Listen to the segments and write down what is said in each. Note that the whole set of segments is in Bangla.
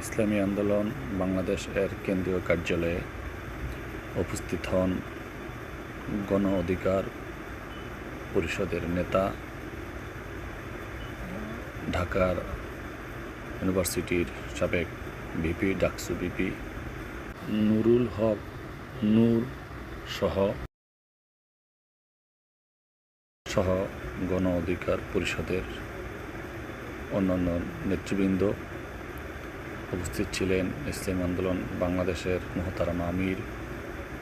ইসলামী আন্দোলন বাংলাদেশ এর কেন্দ্রীয় কার্যালয়ে উপস্থিত হন গণ অধিকার পরিষদের নেতা, ঢাকার ইউনিভার্সিটির সাবেক ভিপি, ডাকসু ভিপি নুরুল হক নূর সহ গণ অধিকার পরিষদের অন্যান্য নেতৃবৃন্দ। উপস্থিত ছিলেন ইসলামী আন্দোলন বাংলাদেশের মোহতারাম আমির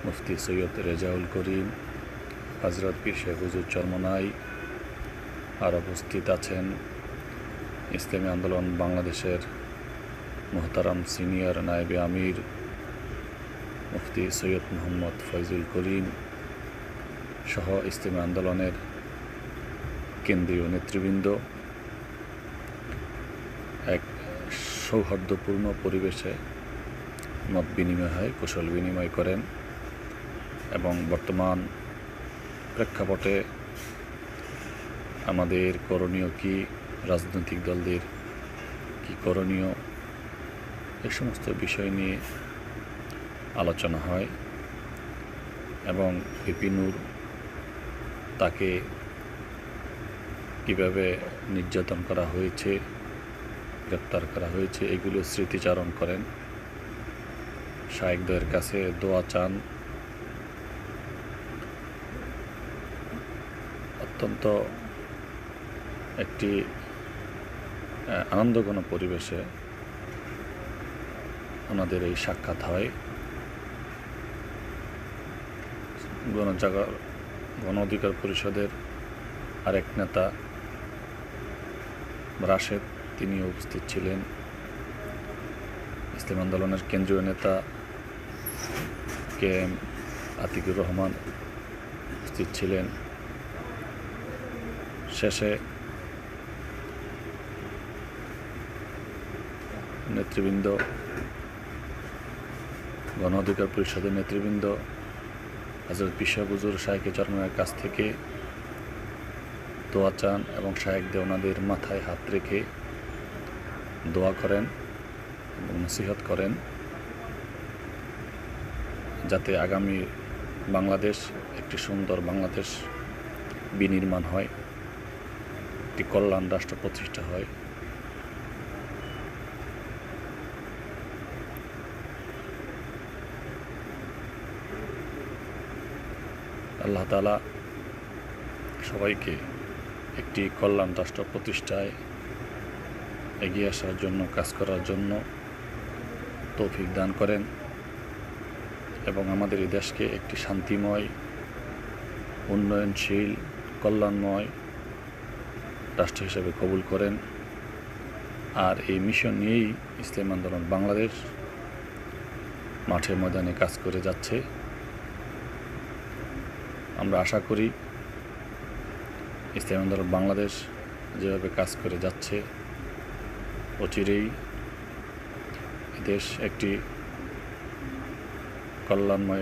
মুফতি সৈয়দ রেজাউল করিম, হযরত পীর শেখ হুজুর চরমনাই। আর উপস্থিত আছেন ইসলামী আন্দোলন বাংলাদেশের মোহতারাম সিনিয়র নায়েবে আমির মুফতি সৈয়দ মোহাম্মদ ফয়জুল করিম সহ ইসলামী আন্দোলনের কেন্দ্রীয় নেতৃবৃন্দ এক সৌহার্দ্যপূর্ণ পরিবেশে মত বিনিময় হয়, কুশল বিনিময় করেন এবং বর্তমান প্রেক্ষাপটে আমাদের করণীয় কি, রাজনৈতিক দলদের কি করণীয়, এই সমস্ত বিষয় নিয়ে আলোচনা হয় এবং ভিপি নূর তাকে কীভাবে নির্যাতন করা হয়েছে, গ্রেপ্তার করা হয়েছে, এগুলো স্মৃতিচারণ করেন, শায়েখদের কাছে দোয়া চান। অত্যন্ত একটি আনন্দঘন পরিবেশে ওনাদের এই সাক্ষাৎ হয়। গণ অধিকার পরিষদের আরেক নেতা রাশেদ, তিনি উপস্থিত ছিলেন। ইসলামী আন্দোলনের কেন্দ্রীয় নেতা KM আতিকুর রহমান উপস্থিত ছিলেন। শেষে নেতৃবৃন্দ, গণ অধিকার পরিষদের নেতৃবৃন্দ হযরত পীর শেখ হুজুর শায়েখে চরমনাইয়ের কাছ থেকে দোয়া চান এবং শায়েখদের ওনাদের মাথায় হাত রেখে দোয়া করেন এবং নসিহত করেন যাতে আগামী বাংলাদেশ একটি সুন্দর বাংলাদেশ বিনির্মাণ হয়, একটি কল্যাণ রাষ্ট্র প্রতিষ্ঠা হয়। আল্লাহ তাআলা সবাইকে একটি কল্যাণ রাষ্ট্র প্রতিষ্ঠায় এগিয়ে আসার জন্য, কাজ করার জন্য তৌফিক দান করেন এবং আমাদের এই দেশকে একটি শান্তিময়, উন্নয়নশীল, কল্যাণময় রাষ্ট্র হিসেবে কবুল করেন। আর এই মিশন নিয়েই ইসলামী আন্দোলন বাংলাদেশ মাঠে ময়দানে কাজ করে যাচ্ছে। আমরা আশা করি ইসলামী আন্দোলন বাংলাদেশ যেভাবে কাজ করে যাচ্ছে, অচিরেই দেশ একটি কল্যাণময়